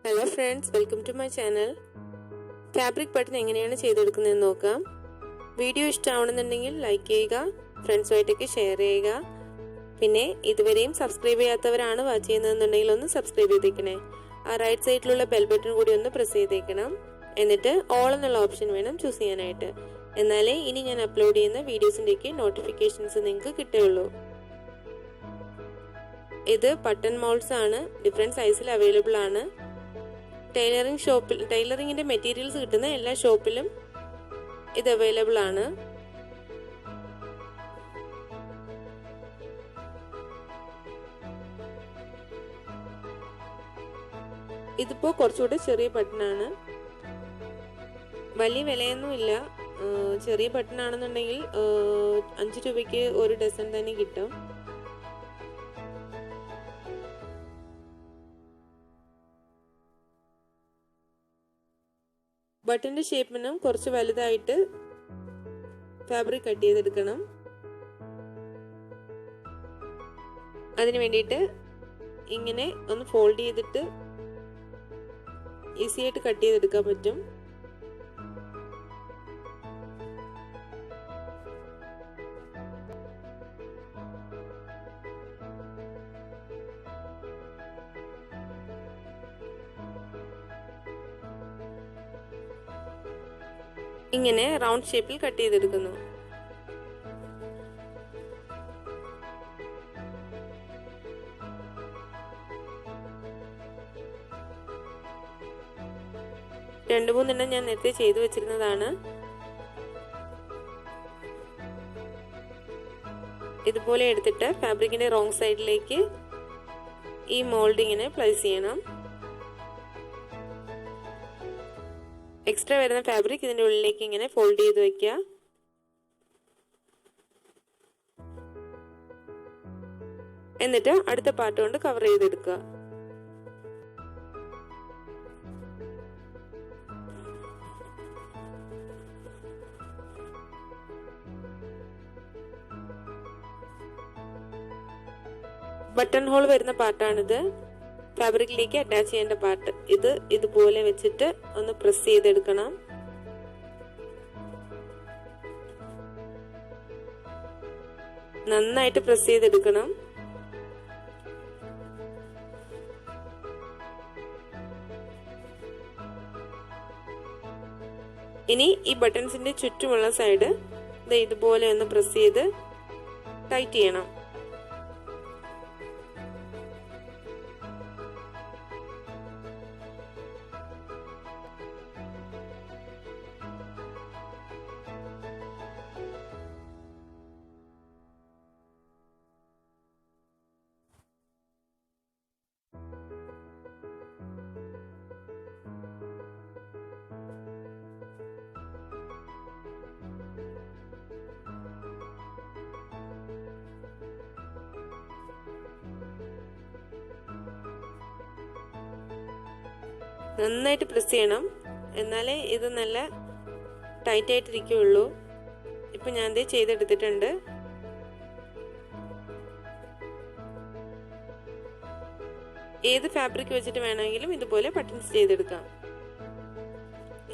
Hello friends, welcome to my channel. Fabric button എങ്ങനെയാണ് ചെയ്തെടുക്കുന്നതെന്ന് നോക്കാം. Video ഇഷ്ടമാവുന്നുണ്ടെങ്കിൽ like ചെയ്യുക, ഫ്രണ്ട്സുമായിട്ടൊക്കെ share ചെയ്യുക. പിന്നെ ഇതുവരെയും സബ്സ്ക്രൈബ് ചെയ്യാത്തവരാണ് വാച്ച് ചെയ്യുന്നതെന്നുണ്ടെങ്കിൽ ഒന്ന് സബ്സ്ക്രൈബ് ചെയ്തേക്കണേ. ആ റൈറ്റ് സൈഡിലുള്ള ബെൽ ബട്ടൺ കൂടി ഒന്ന് പ്രസ് ചെയ്തേക്കണം. എന്നിട്ട് ഓൾ എന്നുള്ള ഓപ്ഷൻ വേണം ചൂസ് ചെയ്യാനായിട്ട്. എന്നാലേ ഇനി ഞാൻ അപ്ലോഡ് ചെയ്യുന്ന വീഡിയോസിൻ്റെയൊക്കെ നോട്ടിഫിക്കേഷൻസ് നിങ്ങൾക്ക് കിട്ടുകയുള്ളൂ. ഇത് ബട്ടൺ മോൾഡ്സ് ആണ്, ഡിഫറെൻറ്റ് സൈസിൽ അവൈലബിൾ ആണ്. ടൈലറിങ്ങിന്റെ മെറ്റീരിയൽസ് കിട്ടുന്ന എല്ലാ ഷോപ്പിലും ഇത് അവൈലബിൾ ആണ്. ഇതിപ്പോ കുറച്ചുകൂടെ ചെറിയ ബട്ടണാണ്, വലിയ വിലയൊന്നുമില്ല. ചെറിയ ബട്ടൺ ആണെന്നുണ്ടെങ്കിൽ 5 രൂപയ്ക്ക് ഒരു ഡസൺ തന്നെ കിട്ടും. ബട്ടന്റെ ഷേപ്പിനും കുറച്ച് വലുതായിട്ട് ഫാബ്രിക് കട്ട് ചെയ്തെടുക്കണം. അതിന് വേണ്ടിയിട്ട് ഇങ്ങനെ ഒന്ന് ഫോൾഡ് ചെയ്തിട്ട് ഈസി ആയിട്ട് കട്ട് ചെയ്തെടുക്കാൻ പറ്റും. ഇങ്ങനെ റൗണ്ട് ഷേപ്പിൽ കട്ട് ചെയ്തെടുക്കുന്നു. രണ്ട് മൂന്നെണ്ണം ഞാൻ നേരത്തെ ചെയ്തു വെച്ചിരുന്നതാണ്. ഇതുപോലെ എടുത്തിട്ട് ഫാബ്രിക്കിന്റെ റോങ് സൈഡിലേക്ക് ഈ മോൾഡ് ഇങ്ങനെ പ്ലേസ് ചെയ്യണം. എക്സ്ട്രാ വരുന്ന ഫാബ്രിക് ഇതിന്റെ ഉള്ളിലേക്ക് ഇങ്ങനെ ഫോൾഡ് ചെയ്ത് വെക്കുക. എന്നിട്ട് അടുത്ത പാർട്ട് കൊണ്ട് കവർ ചെയ്തെടുക്കുക. ബട്ടൺ ഹോൾ വരുന്ന പാർട്ടാണിത്. ഫാബ്രിക്കിലേക്ക് അറ്റാച്ച് ചെയ്യേണ്ട പാർട്ട് ഇത്. ഇതുപോലെ വെച്ചിട്ട് ഒന്ന് പ്രസ് ചെയ്തെടുക്കണം. നന്നായിട്ട് പ്രസ് ചെയ്തെടുക്കണം. ഇനി ഈ ബട്ടൺസിന്റെ ചുറ്റുമുള്ള സൈഡ് ഇതുപോലെ ഒന്ന് പ്രസ് ചെയ്ത് ടൈറ്റ് ചെയ്യണം. നന്നായിട്ട് പ്രസ് ചെയ്യണം, എന്നാലേ ഇത് നല്ല ടൈറ്റ് ആയിട്ടിരിക്കുള്ളൂ. ഇപ്പൊ ഞാൻ ഇത് ചെയ്തെടുത്തിട്ടുണ്ട്. ഏത് ഫാബ്രിക് വെച്ചിട്ട് വേണമെങ്കിലും ഇതുപോലെ ബട്ടൺസ് ചെയ്തെടുക്കാം.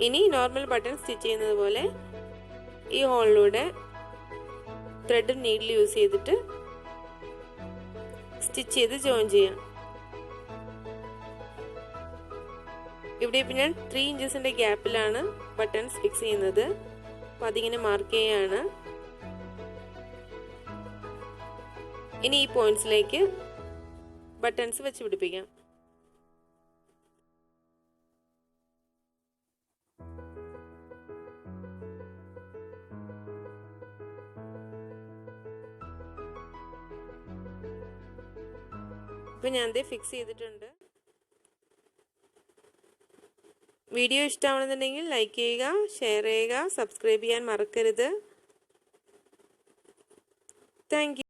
ഇനി നോർമൽ ബട്ടൺ സ്റ്റിച്ച് ചെയ്യുന്നത് പോലെ ഈ ഹോളിലൂടെ ത്രെഡും നീഡിൽ യൂസ് ചെയ്തിട്ട് സ്റ്റിച്ച് ചെയ്ത് ജോയിൻ ചെയ്യാം. ഇവിടെ ഇപ്പം ഞാൻ 3 ഇഞ്ചസിന്റെ ഗ്യാപ്പിലാണ് ബട്ടൺസ് ഫിക്സ് ചെയ്യുന്നത്. അപ്പം അതിങ്ങനെ മാർക്ക് ചെയ്യാണ്. ഇനി ഈ പോയിന്റ്സിലേക്ക് ബട്ടൺസ് വെച്ച് പിടിപ്പിക്കാം. ഇപ്പം ഞാൻ ഇത് ഫിക്സ് ചെയ്തിട്ടുണ്ട്. വീഡിയോ ഇഷ്ടമാണെന്നുണ്ടെങ്കിൽ ലൈക്ക് ചെയ്യുക, ഷെയർ ചെയ്യുക, സബ്സ്ക്രൈബ് ചെയ്യാൻ മറക്കരുത്. Thank you.